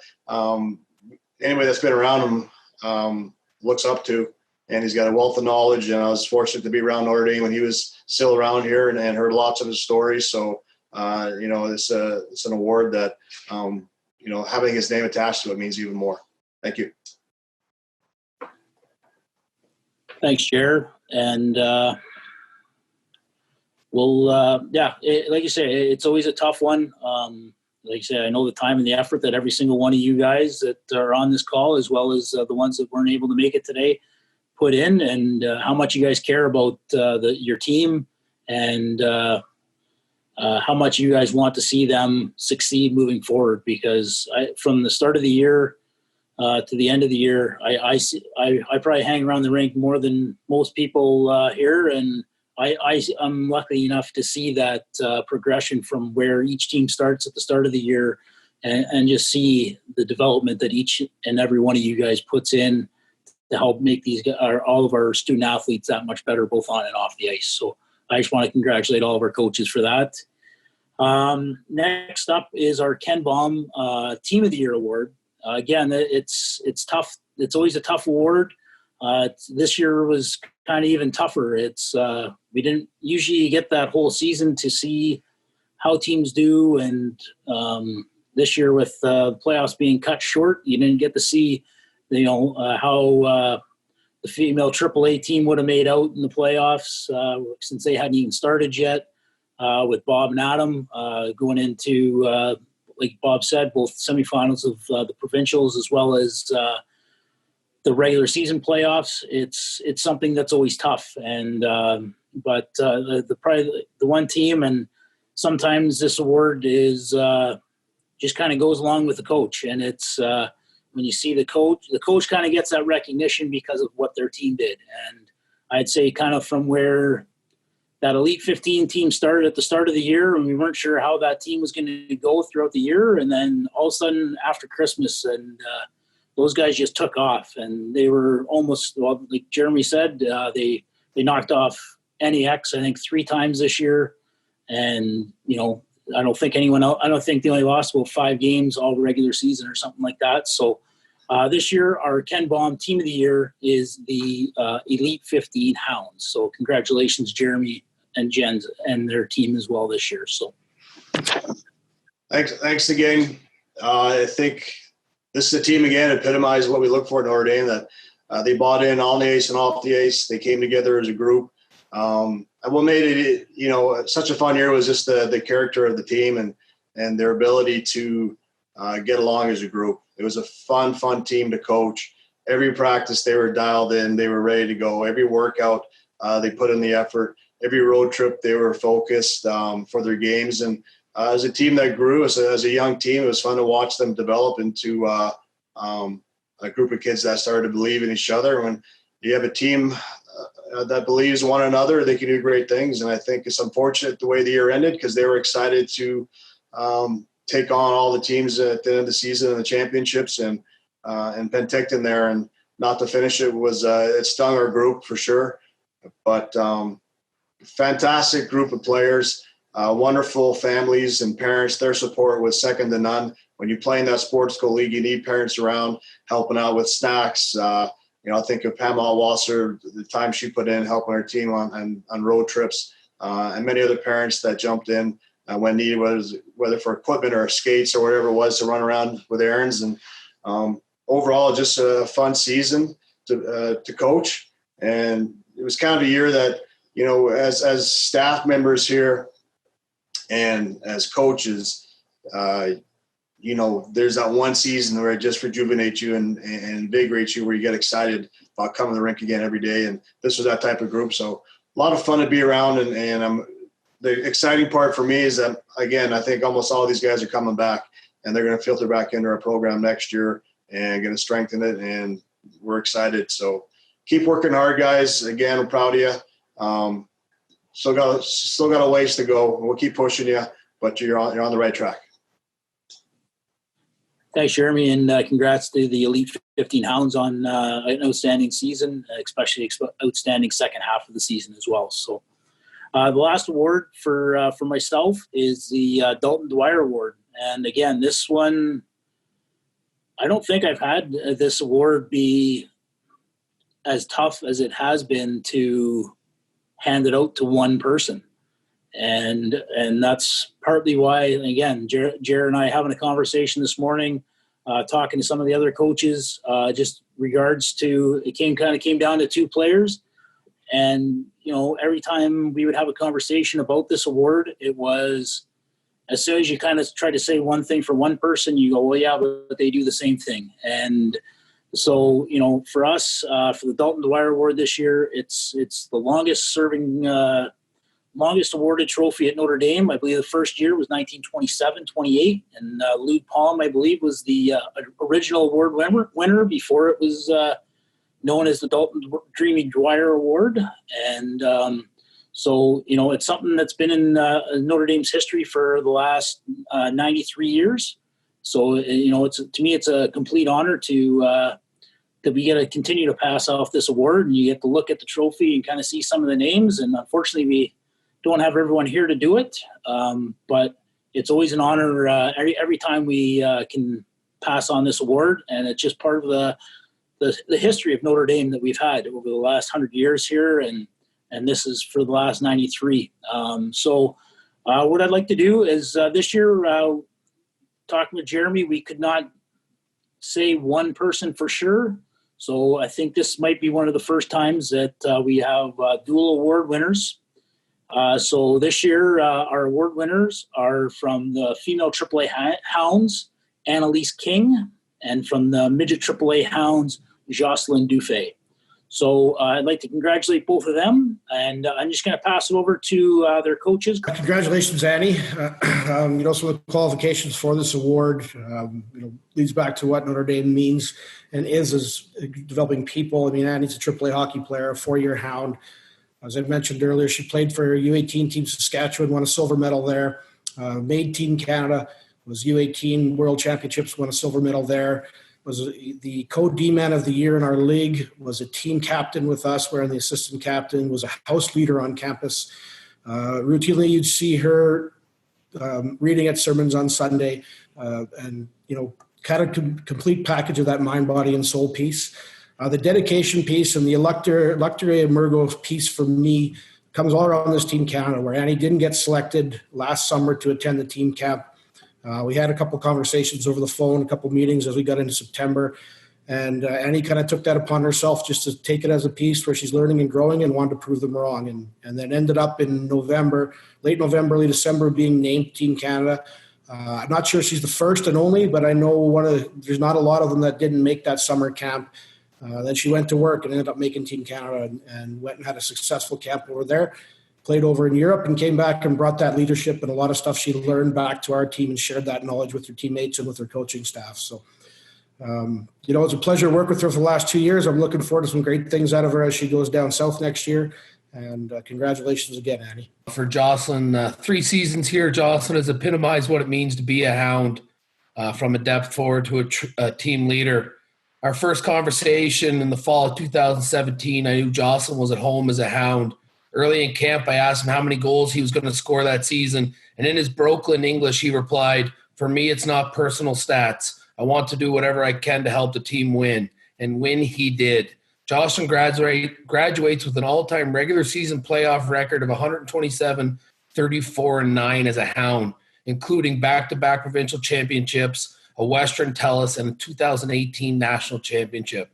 anybody that's been around him looks up to. And he's got a wealth of knowledge. And I was fortunate to be around Notre Dame when he was still around here, and heard lots of his stories. So, it's an award that, having his name attached to it means even more. Thank you. Thanks, Jared. And like you say, it's always a tough one. Like you say, I know the time and the effort that every single one of you guys that are on this call, as well as the ones that weren't able to make it today, put in, and how much you guys care about your team, and how much you guys want to see them succeed moving forward. Because from the start of the year to the end of the year, I probably hang around the rink more than most people here, and I'm lucky enough to see that progression from where each team starts at the start of the year, and just see the development that each and every one of you guys puts in to help make all of our student athletes that much better, both on and off the ice. So I just want to congratulate all of our coaches for that. Next up is our Ken Baum Team of the Year Award. Again, it's tough. It's always a tough award. This year was kind of even tougher. We didn't usually get that whole season to see how teams do, and this year with the playoffs being cut short, you didn't get to see how the female AAA team would have made out in the playoffs, since they hadn't even started yet, with Bob and Adam going into, like Bob said, both semifinals of the provincials as well as the regular season playoffs. It's something that's always tough, and but the one team, and sometimes this award is just kind of goes along with the coach. And it's when you see the coach kind of gets that recognition because of what their team did. And I'd say kind of from where that Elite 15 team started at the start of the year, and we weren't sure how that team was going to go throughout the year. And then all of a sudden after Christmas, and those guys just took off, and they were almost, well, like Jeremy said, they knocked off NEX, I think, 3 times this year. And, I don't think they only lost about 5 games all regular season or something like that. So this year, our Ken Baum Team of the Year is the Elite 15 Hounds. So congratulations, Jeremy and Jen and their team as well this year. So thanks again. I think this is a team, again, epitomizes what we look for in Notre Dame, that they bought in on the ice and off the ice. They came together as a group. And what made it, such a fun year was just the character of the team and their ability to get along as a group. It was a fun team to coach. Every practice they were dialed in, they were ready to go. Every workout they put in the effort. Every road trip they were focused for their games. And as a team that grew, as a young team, it was fun to watch them develop into a group of kids that started to believe in each other. When you have a team that believes one another, they can do great things. And I think it's unfortunate the way the year ended, because they were excited to take on all the teams at the end of the season and the championships, and Penticton there, and not to finish it was it stung our group for sure. But fantastic group of players, wonderful families and parents. Their support was second to none. When you play in that sports school league, you need parents around helping out with snacks. I think of Pamela Wasser, the time she put in helping her team on road trips, and many other parents that jumped in when needed, whether for equipment or skates or whatever it was to run around with errands. And overall, just a fun season to coach. And it was kind of a year that, as staff members here and as coaches, there's that one season where it just rejuvenates you and invigorates you, where you get excited about coming to the rink again every day. And this was that type of group. So a lot of fun to be around. And the exciting part for me is that, again, I think almost all of these guys are coming back, and they're going to filter back into our program next year and going to strengthen it. And we're excited. So keep working hard, guys. Again, I'm proud of you. Still got a ways to go. We'll keep pushing you, but you're on the right track. Thanks, Jeremy, and congrats to the Elite 15 Hounds on an outstanding season, especially outstanding second half of the season as well. So the last award for myself is the Dalton Dwyer Award. And again, this one, I don't think I've had this award be as tough as it has been to hand it out to one person. And that's partly why, again, Jared and I having a conversation this morning, talking to some of the other coaches, just regards to, it came down to 2 players. And, every time we would have a conversation about this award, it was, as soon as you kind of try to say one thing for one person, you go, well, yeah, but they do the same thing. And so, for us, for the Dalton Dwyer Award this year, it's the longest awarded trophy at Notre Dame. I believe the first year was 1927-28, and Lou Palm, I believe, was the original award winner before it was known as the Dalton Dreamy Dwyer Award. And so, it's something that's been in Notre Dame's history for the last 93 years. So, to me, it's a complete honor to we get to continue to pass off this award, and you get to look at the trophy and kind of see some of the names. And unfortunately, we don't have everyone here to do it, but it's always an honor every time we can pass on this award, and it's just part of the history of Notre Dame that we've had over the last 100 years here, and this is for the last 93. So what I'd like to do is this year, talking with Jeremy, we could not say one person for sure. So I think this might be one of the first times that we have dual award winners. So this year, our award winners are from the female AAA Hounds, Anna-Liese King, and from the midget AAA Hounds, Jocelyn Dufay. So I'd like to congratulate both of them, and I'm just going to pass it over to their coaches. Congratulations, Annie. Some of the qualifications for this award, leads back to what Notre Dame means and is developing people. I mean, Annie's a AAA hockey player, a 4-year Hound. As I mentioned earlier, she played for U18 Team Saskatchewan, won a silver medal there. Made Team Canada, was U18 World Championships, won a silver medal there. Was the co-D-man of the year in our league, was a team captain with us, wherein the assistant captain was a house leader on campus. Routinely, you'd see her reading at sermons on Sunday and, kind of complete package of that mind, body, and soul piece. The dedication piece and the Elector Emergo piece for me comes all around this Team Canada, where Annie didn't get selected last summer to attend the team camp. We had a couple conversations over the phone, a couple meetings as we got into September, and Annie kind of took that upon herself just to take it as a piece where she's learning and growing and wanted to prove them wrong, and then ended up in November, late November, early December, being named Team Canada. I'm not sure she's the first and only, but I know there's not a lot of them that didn't make that summer camp. Then she went to work and ended up making Team Canada and went and had a successful camp over there. Played over in Europe and came back and brought that leadership and a lot of stuff she learned back to our team and shared that knowledge with her teammates and with her coaching staff. So, it's a pleasure to work with her for the last 2 years. I'm looking forward to some great things out of her as she goes down south next year. And congratulations again, Annie. For Jocelyn, 3 seasons here, Jocelyn has epitomized what it means to be a Hound, from a depth forward to a team leader. Our first conversation in the fall of 2017, I knew Jocelyn was at home as a Hound. Early in camp, I asked him how many goals he was going to score that season, and in his Brooklyn English, he replied, "For me, it's not personal stats. I want to do whatever I can to help the team win," and win he did. Jocelyn graduates with an all-time regular season playoff record of 127, 34, and 9 as a Hound, including back-to-back provincial championships, a Western Telus, and a 2018 national championship.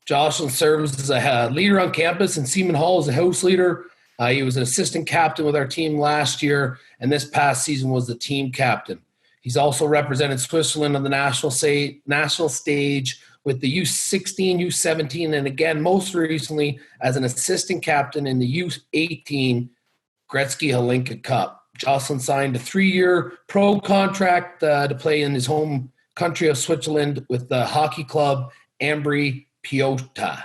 Jocelyn serves as a leader on campus in Seaman Hall as a house leader. He was an assistant captain with our team last year, and this past season was the team captain. He's also represented Switzerland on the national stage with the U16, U17, and again, most recently, as an assistant captain in the U18 Gretzky Halinka Cup. Jocelyn signed a 3-year pro contract to play in his home country of Switzerland with the hockey club Ambri Piotta.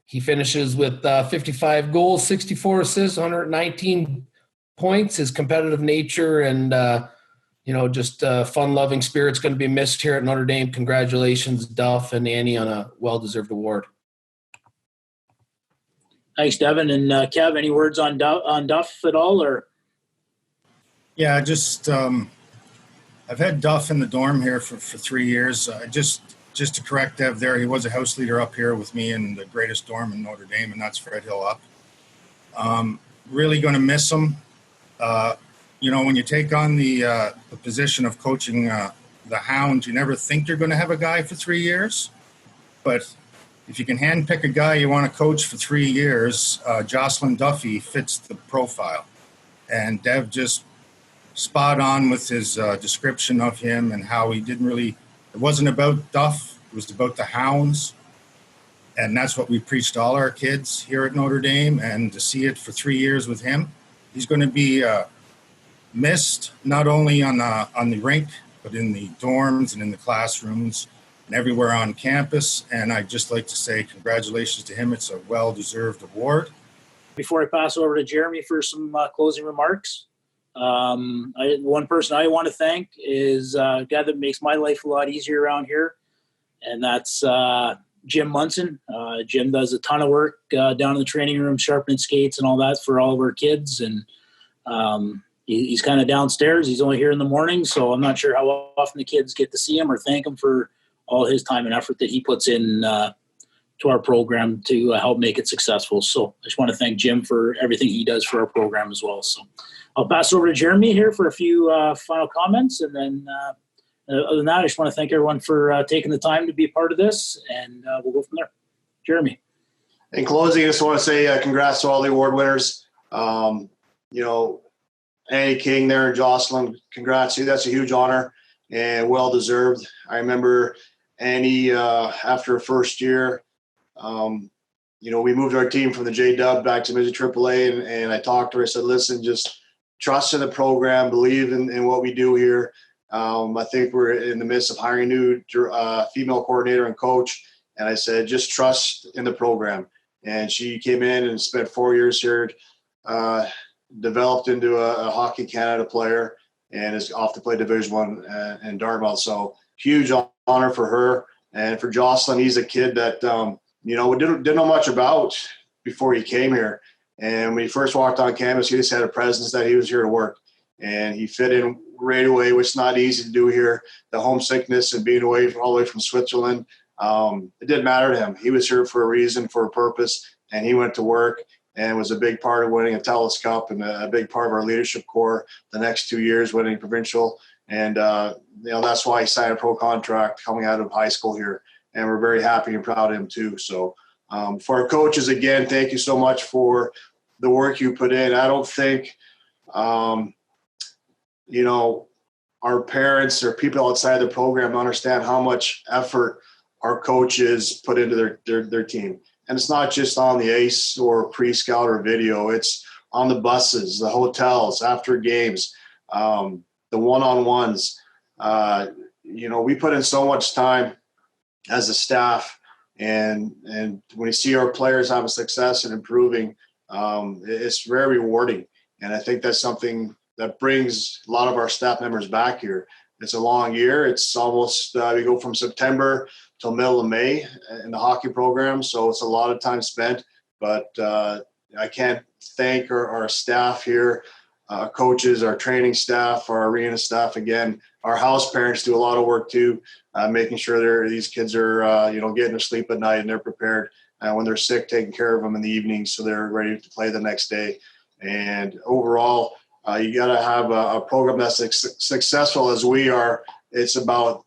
He finishes with 55 goals, 64 assists, 119 points. His competitive nature and, just fun-loving spirit's going to be missed here at Notre Dame. Congratulations, Duff and Annie, on a well-deserved award. Thanks, Devin. And Kev, any words on Duff at all? Or? Yeah, just I've had Duff in the dorm here for 3 years. Just to correct Dev there, he was a house leader up here with me in the greatest dorm in Notre Dame, and that's Fred Hill up. Really going to miss him. When you take on the position of coaching the Hounds, you never think you're going to have a guy for 3 years. But if you can handpick a guy you want to coach for 3 years, Jocelyn Duffy fits the profile. And Dev just spot on with his description of him and how he didn't really – it wasn't about Duff. It was about the Hounds. And that's what we preach to all our kids here at Notre Dame. And to see it for 3 years with him, he's going to be missed not only on the rink, but in the dorms and in the classrooms and everywhere on campus. And I'd just like to say congratulations to him. It's a well-deserved award. Before I pass over to Jeremy for some closing remarks, one person I want to thank is a guy that makes my life a lot easier around here, and that's Jim Munson. Jim does a ton of work down in the training room, sharpening skates and all that for all of our kids, and he's kind of downstairs. He's only here in the morning, so I'm not sure how often the kids get to see him or thank him for all his time and effort that he puts in to our program to help make it successful. So I just want to thank Jim for everything he does for our program as well. So I'll pass over to Jeremy here for a few final comments. And then other than that, I just want to thank everyone for taking the time to be a part of this, and we'll go from there. Jeremy. In closing, I just want to say congrats to all the award winners. Annie King there and Jocelyn, congrats to you. That's a huge honor and well-deserved. I remember Annie, after her first year, we moved our team from the J-Dub back to Midget AAA, and I talked to her. I said, listen, just trust in the program, believe in what we do here. I think we're in the midst of hiring a new female coordinator and coach. And I said, just trust in the program. And she came in and spent 4 years here, developed into a Hockey Canada player, and is off to play Division I in Dartmouth. So huge honor for her. And for Jocelyn, he's a kid that, we didn't know much about before he came here. And when he first walked on campus, he just had a presence that he was here to work. And he fit in right away, which is not easy to do here. The homesickness and being away all the way from Switzerland, it didn't matter to him. He was here for a reason, for a purpose, and he went to work and was a big part of winning a TELUS Cup and a big part of our leadership core the next 2 years, winning provincial. And, that's why he signed a pro contract coming out of high school here. And we're very happy and proud of him too. So for our coaches, again, thank you so much for the work you put in. I don't think, our parents or people outside the program understand how much effort our coaches put into their team. And it's not just on the ice or pre-scout or video. It's on the buses, the hotels, after games, the one-on-ones. We put in so much time as a staff, and when you see our players having success and improving, it's very rewarding. And I think that's something that brings a lot of our staff members back here. It's a long year. It's almost, we go from September till middle of May in the hockey program. So it's a lot of time spent, but I can't thank our staff here, coaches, our training staff, our arena staff. Again, our house parents do a lot of work too, making sure these kids are, getting their sleep at night and they're prepared when they're sick, taking care of them in the evening so they're ready to play the next day. And overall, you got to have a program that's successful as we are. It's about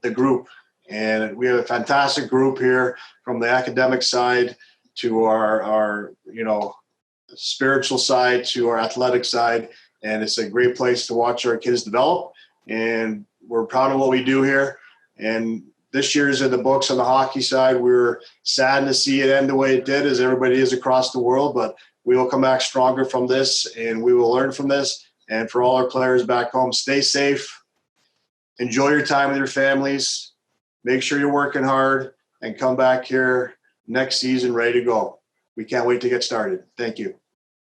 the group. And we have a fantastic group here, from the academic side to our spiritual side to our athletic side. And it's a great place to watch our kids develop. And we're proud of what we do here. And this year's in the books on the hockey side. We're sad to see it end the way it did, as everybody is across the world, but we will come back stronger from this, and we will learn from this. And for all our players back home, stay safe, enjoy your time with your families, make sure you're working hard, and come back here next season ready to go. We can't wait to get started. Thank you.